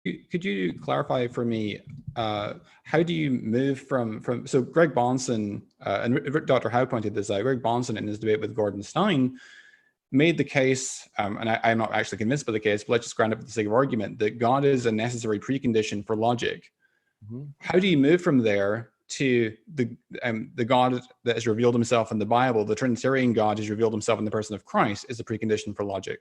could you clarify for me, how do you move from so Greg Bahnsen, and Dr. Howe pointed this out, Greg Bahnsen in his debate with Gordon Stein made the case, and I'm not actually convinced by the case, but let's just grant it for the sake of argument, that God is a necessary precondition for logic. Mm-hmm. How do you move from there to the God that has revealed himself in the Bible, the Trinitarian God has revealed himself in the person of Christ, is a precondition for logic?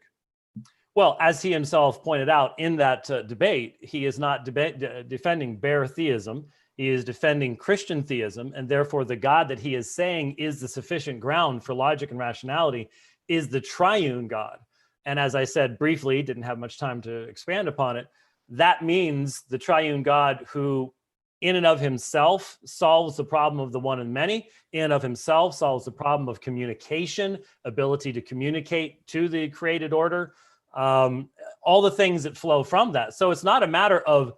Well, as he himself pointed out in that debate, he is not defending bare theism. He is defending Christian theism, and therefore the God that he is saying is the sufficient ground for logic and rationality is the triune God. And as I said briefly, didn't have much time to expand upon it, that means the triune God who in and of himself solves the problem of the one and many, in and of himself solves the problem of communication, ability to communicate to the created order, all the things that flow from that. So it's not a matter of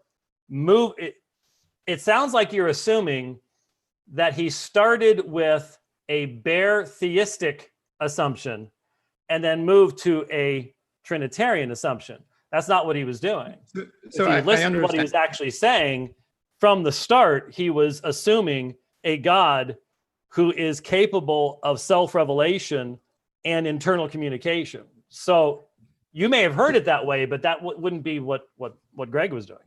it sounds like you're assuming that he started with a bare theistic assumption and then moved to a Trinitarian assumption. That's not what he was doing. So if you listen to what he was actually saying, from the start, he was assuming a God who is capable of self-revelation and internal communication. So you may have heard it that way, but that wouldn't be what Greg was doing.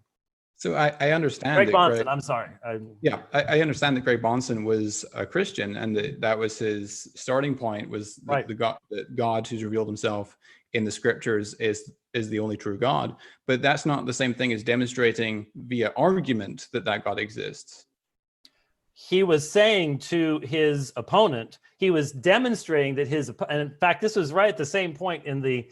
So I understand. Greg Bahnsen, I'm sorry. I understand that Greg Bahnsen was a Christian, and that was his starting point, was right. The God who's revealed himself in the scriptures is the only true God. But that's not the same thing as demonstrating via argument that God exists. He was saying to his opponent, he was demonstrating that and in fact, this was right at the same point in the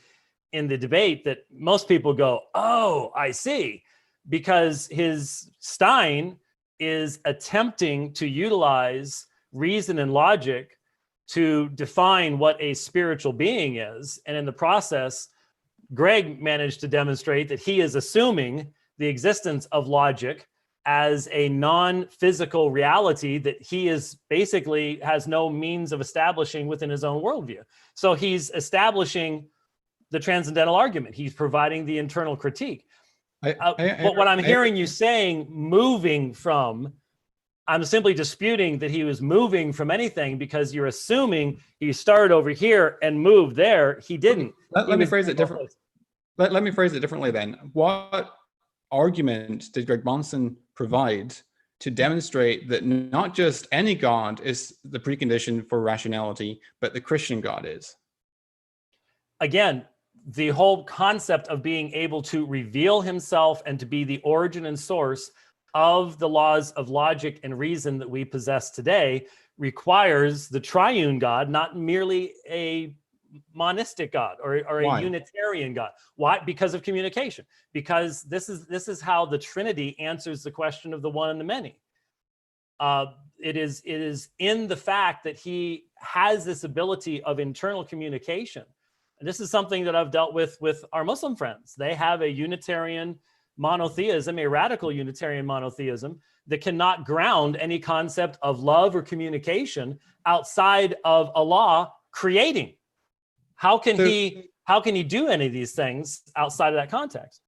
debate that most people go, oh, I see. Because his Stein is attempting to utilize reason and logic to define what a spiritual being is. And in the process, Greg managed to demonstrate that he is assuming the existence of logic as a non-physical reality that he is basically has no means of establishing within his own worldview. So he's establishing the transcendental argument. He's providing the internal critique. But what I'm hearing you saying, moving from, I'm simply disputing that he was moving from anything, because you're assuming he started over here and moved there. He didn't. Let me phrase it differently. Let me phrase it differently then. What argument did Greg Bahnsen provide to demonstrate that not just any God is the precondition for rationality, but the Christian God is? Again, the whole concept of being able to reveal himself and to be the origin and source of the laws of logic and reason that we possess today requires the triune God, not merely a monistic God or a Unitarian God. Why? Because of communication. Because this is how the Trinity answers the question of the one and the many. It is in the fact that he has this ability of internal communication. And this is something that I've dealt with our Muslim friends. They have a Unitarian monotheism, a radical Unitarian monotheism that cannot ground any concept of love or communication outside of Allah creating. How can he do any of these things outside of that context?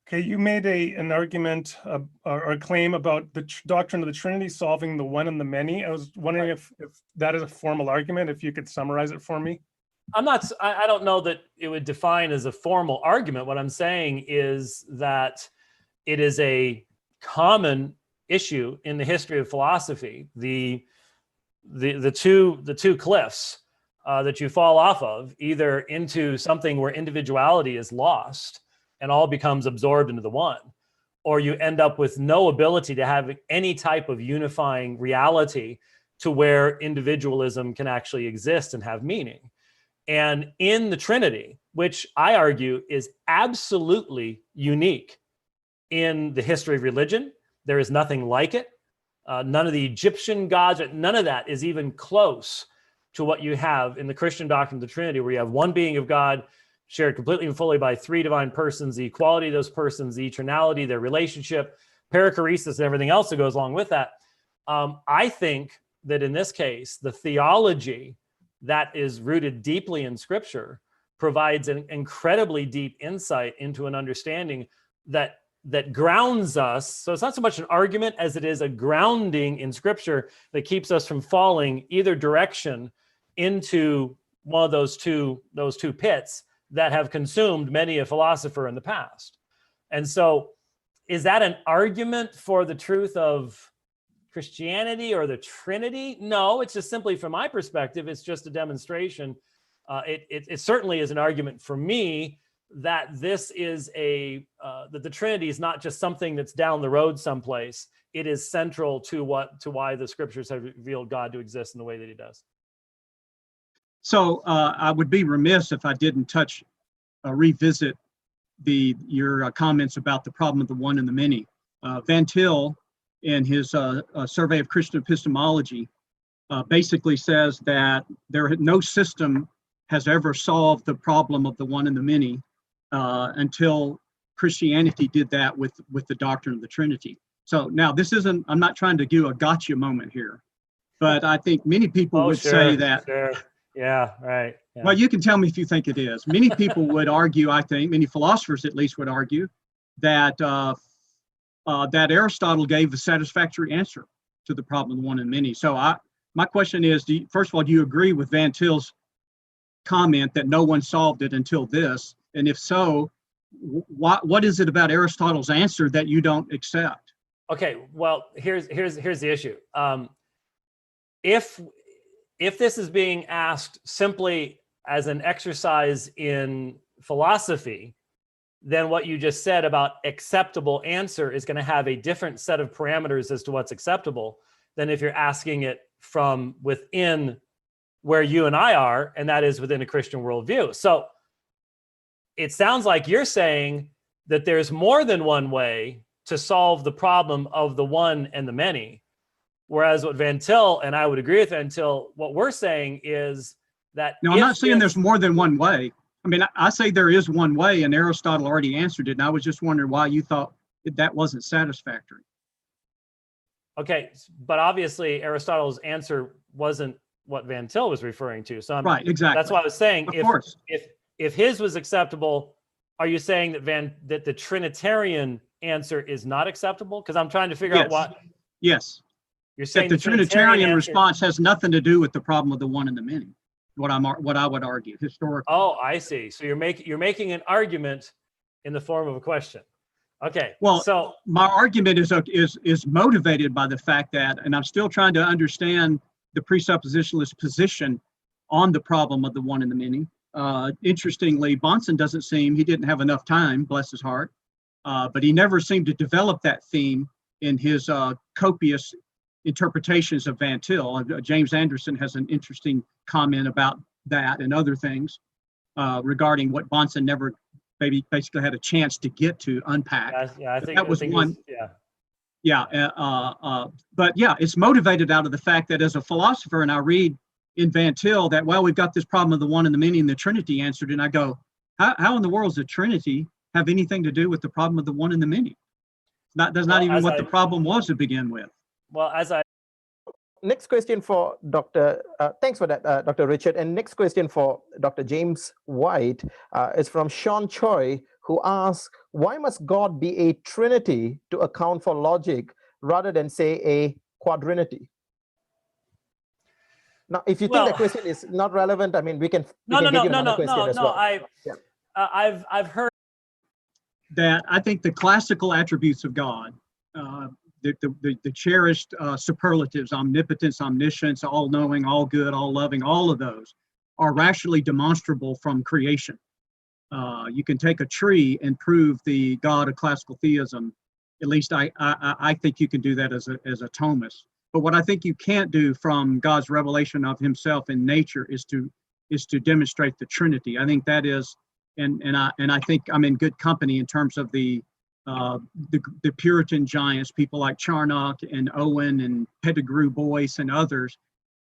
Okay, you made an argument or a claim about the doctrine of the Trinity solving the one and the many. I was wondering if that is a formal argument, if you could summarize it for me. I don't know that it would define as a formal argument. What I'm saying is that it is a common issue in the history of philosophy. The two cliffs that you fall off of, either into something where individuality is lost and all becomes absorbed into the one, or you end up with no ability to have any type of unifying reality to where individualism can actually exist and have meaning. And in the Trinity, which I argue is absolutely unique in the history of religion, there is nothing like it. None of the Egyptian gods, none of that is even close to what you have in the Christian doctrine of the Trinity, where you have one being of God shared completely and fully by three divine persons, the equality of those persons, the eternality, their relationship, perichoresis, and everything else that goes along with that. I think that in this case, the theology that is rooted deeply in Scripture provides an incredibly deep insight into an understanding that grounds us. So it's not so much an argument as it is a grounding in Scripture that keeps us from falling either direction into one of those two pits that have consumed many a philosopher in the past. And so, is that an argument for the truth of Christianity or the Trinity? No, it's just simply, from my perspective, it's just a demonstration. It certainly is an argument for me that this is that the Trinity is not just something that's down the road someplace. It is central to why the Scriptures have revealed God to exist in the way that He does. So I would be remiss if I didn't revisit your comments about the problem of the one and the many. Van Til, in his Survey of Christian Epistemology, basically says that no system has ever solved the problem of the one and the many until Christianity did that with the doctrine of the Trinity. So now I'm not trying to do a gotcha moment here, but I think many people would say that. Sure. Yeah, right. Yeah. Well, you can tell me if you think it is. Many people would argue, I think, many philosophers at least would argue that that Aristotle gave a satisfactory answer to the problem of the one and many. So my question is, first of all, do you agree with Van Til's comment that no one solved it until this? And if so, what is it about Aristotle's answer that you don't accept? Okay, well, here's the issue. If this is being asked simply as an exercise in philosophy, then what you just said about acceptable answer is going to have a different set of parameters as to what's acceptable than if you're asking it from within where you and I are, and that is within a Christian worldview. So it sounds like you're saying that there's more than one way to solve the problem of the one and the many. Whereas what Van Til, and I would agree with Van Til, what we're saying is that— No, I'm not saying there's more than one way. I mean, I say there is one way, and Aristotle already answered it, and I was just wondering why you thought that wasn't satisfactory. Okay, but obviously Aristotle's answer wasn't what Van Til was referring to. So right, exactly. That's why I was saying, of course. if his was acceptable, are you saying that the Trinitarian answer is not acceptable? Because I'm trying to figure out what. Yes. You're saying that the Trinitarian answer, response has nothing to do with the problem of the one and the many. What I would argue historically. Oh, I see. So you're making an argument in the form of a question. Okay. Well, so my argument is motivated by the fact that, and I'm still trying to understand the presuppositionalist position on the problem of the one and the many. Interestingly, Bahnsen he didn't have enough time, bless his heart, but he never seemed to develop that theme in his copious interpretations of Van Til. James Anderson has an interesting comment about that and other things regarding what Bahnsen never basically had a chance to get to unpack. Yeah, I think that was one. Yeah. But yeah, it's motivated out of the fact that as a philosopher, and I read in Van Til that, well, we've got this problem of the one and the many, and the Trinity answered, and I go, how in the world does the Trinity have anything to do with the problem of the one and the many? That's not even what the problem was to begin with. Well, next question for Dr. Thanks for that, Dr. Richard. And next question for Dr. James White is from Sean Choi, who asks, why must God be a trinity to account for logic rather than, say, a quadrinity? Now, if you think that question is not relevant, I mean, we can give you another question as well. I've heard that. I think the classical attributes of God, the cherished superlatives, omnipotence, omniscience, all-knowing, all-good, all-loving, all of those are rationally demonstrable from creation. You can take a tree and prove the God of classical theism. At least I think you can do that as a Thomist. But what I think you can't do from God's revelation of himself in nature is to demonstrate the Trinity. I think that is, and I think I'm in good company in terms of the Puritan giants, people like Charnock and Owen and Pettigrew Boyce and others,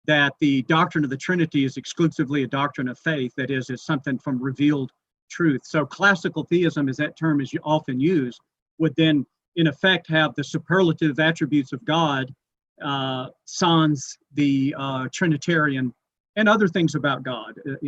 that the doctrine of the Trinity is exclusively a doctrine of faith. That is, it's something from revealed truth. So classical theism, as that term is often used, would then in effect have the superlative attributes of God sans the Trinitarian and other things about God.